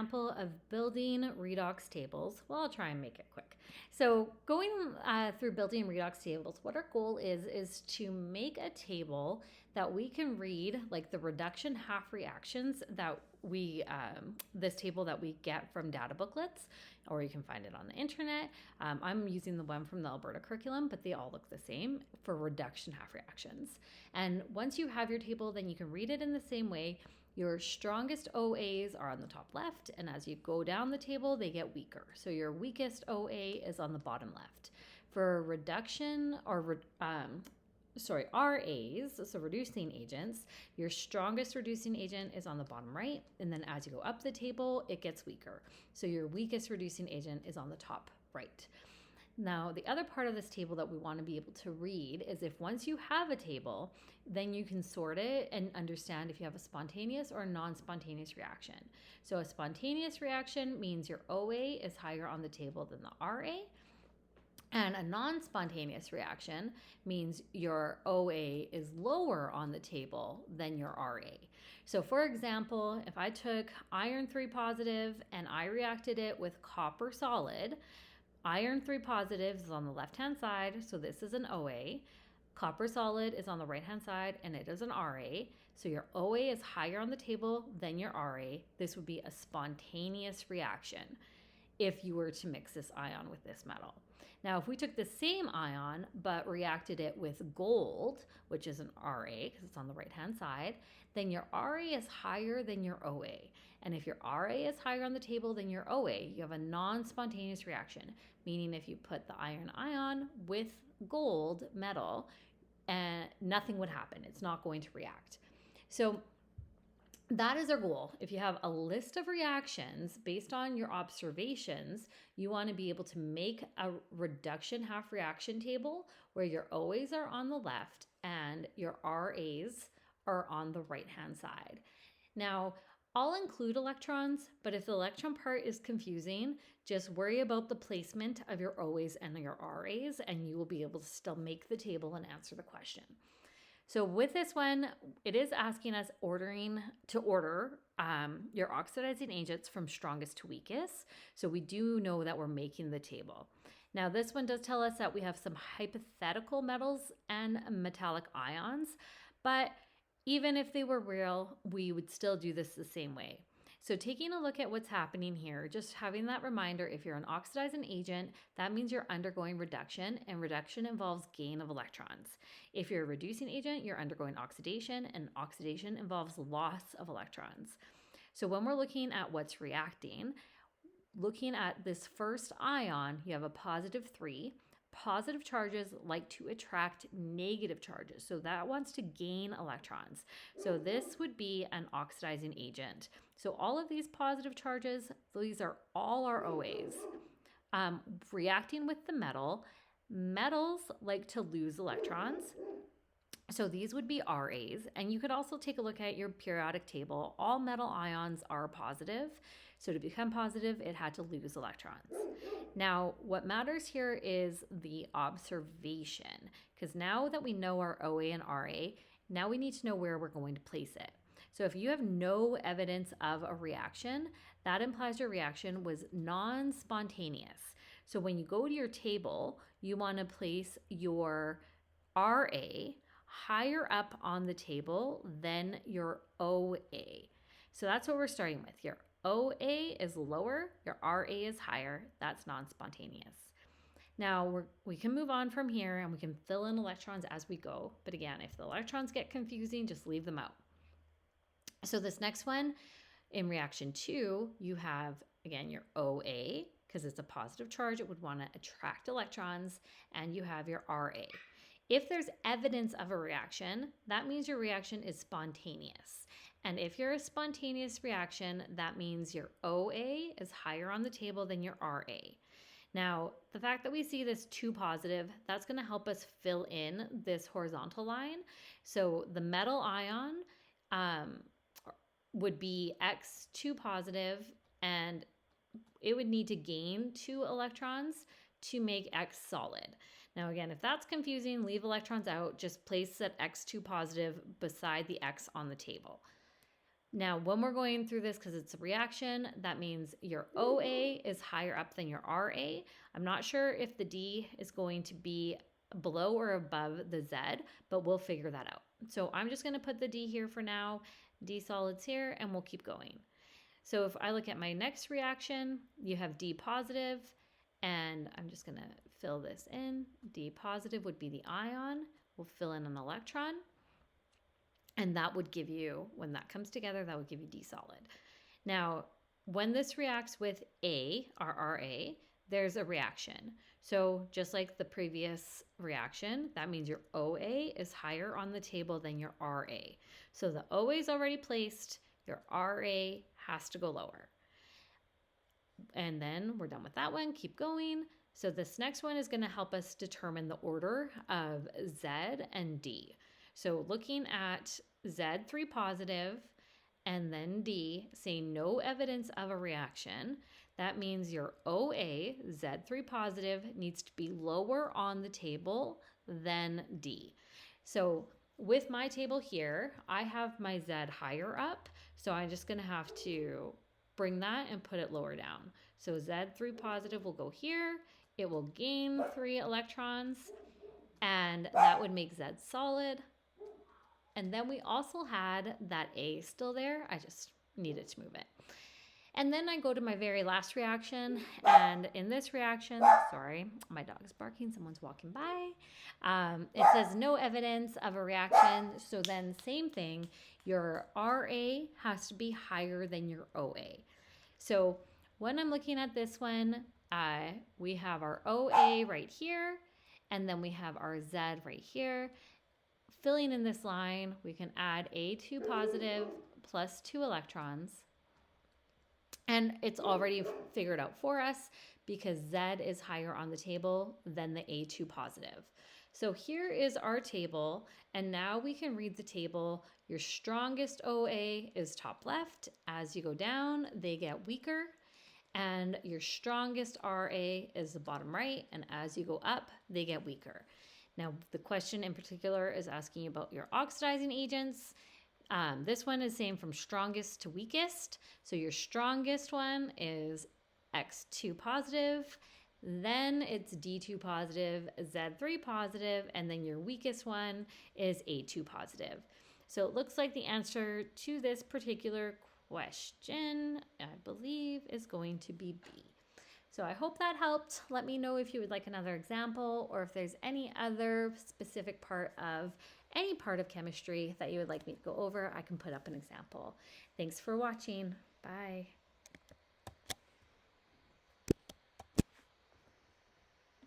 Example of building redox tables. Well, I'll try and make it quick. So going through building redox tables, what our goal is to make a table that we can read, like the reduction half reactions that we, this table that we get from data booklets, or you can find it on the internet. I'm using the one from the Alberta curriculum, but they all look the same for reduction half reactions. And once you have your table, then you can read it in the same way. Your strongest OAs are on the top left, and as you go down the table, they get weaker. So your weakest OA is on the bottom left. For reduction or RAs, so reducing agents, your strongest reducing agent is on the bottom right, and then as you go up the table, it gets weaker. So your weakest reducing agent is on the top right. Now, the other part of this table that we want to be able to read is if once you have a table, then you can sort it and understand if you have a spontaneous or a non-spontaneous reaction. So a spontaneous reaction means your OA is higher on the table than the RA. And a non-spontaneous reaction means your OA is lower on the table than your RA. So for example, if I took iron 3 positive and I reacted it with copper solid, iron 3 positive is on the left-hand side, so this is an OA. Copper solid is on the right-hand side, and it is an RA. So your OA is higher on the table than your RA. This would be a spontaneous reaction if you were to mix this ion with this metal. Now, if we took the same ion but reacted it with gold, which is an RA because it's on the right-hand side, then your RA is higher than your OA. And if your RA is higher on the table than your OA, you have a non-spontaneous reaction, meaning if you put the iron ion with gold metal, and nothing would happen. It's not going to react. So that is our goal. If you have a list of reactions based on your observations, you want to be able to make a reduction half reaction table where your OAs are on the left and your RAs are on the right-hand side. Now, I'll include electrons, but if the electron part is confusing, just worry about the placement of your OAs and your RAs, and you will be able to still make the table and answer the question. So with this one, it is asking us to order your oxidizing agents from strongest to weakest. So we do know that we're making the table. Now this one does tell us that we have some hypothetical metals and metallic ions, but even if they were real, we would still do this the same way. So taking a look at what's happening here, just having that reminder, if you're an oxidizing agent, that means you're undergoing reduction, and reduction involves gain of electrons. If you're a reducing agent, you're undergoing oxidation, and oxidation involves loss of electrons. So when we're looking at what's reacting, looking at this first ion, you have a positive 3. Positive charges like to attract negative charges. So that wants to gain electrons. So this would be an oxidizing agent. So all of these positive charges, these are all our OAs. Reacting with the metal, metals like to lose electrons. So these would be RAs, and you could also take a look at your periodic table. All metal ions are positive. So to become positive, it had to lose electrons. Now, what matters here is the observation, because now that we know our OA and RA, now we need to know where we're going to place it. So if you have no evidence of a reaction, that implies your reaction was non-spontaneous. So when you go to your table, you want to place your RA higher up on the table than your OA. So that's what we're starting with. Your OA is lower, your RA is higher. That's non-spontaneous. Now we can move on from here and we can fill in electrons as we go. But again, if the electrons get confusing, just leave them out. So this next one, in reaction 2, you have, again, your OA, because it's a positive charge, it would want to attract electrons, and you have your RA. If there's evidence of a reaction, that means your reaction is spontaneous. And if you're a spontaneous reaction, that means your OA is higher on the table than your RA. Now, the fact that we see this 2 positive, that's going to help us fill in this horizontal line. So the metal ion would be X2 positive, and it would need to gain 2 electrons to make X solid. Now again, if that's confusing, leave electrons out. Just place that X2 positive beside the X on the table. Now, when we're going through this, because it's a reaction, that means your OA is higher up than your RA. I'm not sure if the D is going to be below or above the Z, but we'll figure that out. So I'm just going to put the D here for now, D solids here, and we'll keep going. So if I look at my next reaction, you have D positive, and I'm just going to fill this in. D positive would be the ion. We'll fill in an electron. And that would give you, when that comes together, that would give you D solid. Now, when this reacts with A, our RA, there's a reaction. So just like the previous reaction, that means your OA is higher on the table than your RA. So the OA is already placed, your RA has to go lower. And then we're done with that one, keep going. So this next one is going to help us determine the order of Z and D. So looking at Z3 positive and then D, saying no evidence of a reaction, that means your OA, Z3 positive, needs to be lower on the table than D. So with my table here, I have my Z higher up, so I'm just going to have to bring that and put it lower down. So Z3 positive will go here, it will gain 3 electrons, and that would make Z solid. And then we also had that A still there. I just needed to move it. And then I go to my very last reaction. And in this reaction, sorry, my dog's barking. Someone's walking by. It says no evidence of a reaction. So then same thing, your RA has to be higher than your OA. So when I'm looking at this one, we have our OA right here. And then we have our Z right here. Filling in this line, we can add A2 positive plus 2 electrons. And it's already figured out for us because Z is higher on the table than the A2 positive. So here is our table, and now we can read the table. Your strongest OA is top left. As you go down, they get weaker. And your strongest RA is the bottom right, and as you go up, they get weaker. Now, the question in particular is asking about your oxidizing agents. This one is saying from strongest to weakest. So your strongest one is X2 positive, then it's D2 positive, Z3 positive, and then your weakest one is A2 positive. So it looks like the answer to this particular question, I believe, is going to be B. So I hope that helped. Let me know if you would like another example or if there's any other specific part of any part of chemistry that you would like me to go over. I can put up an example. Thanks for watching. Bye.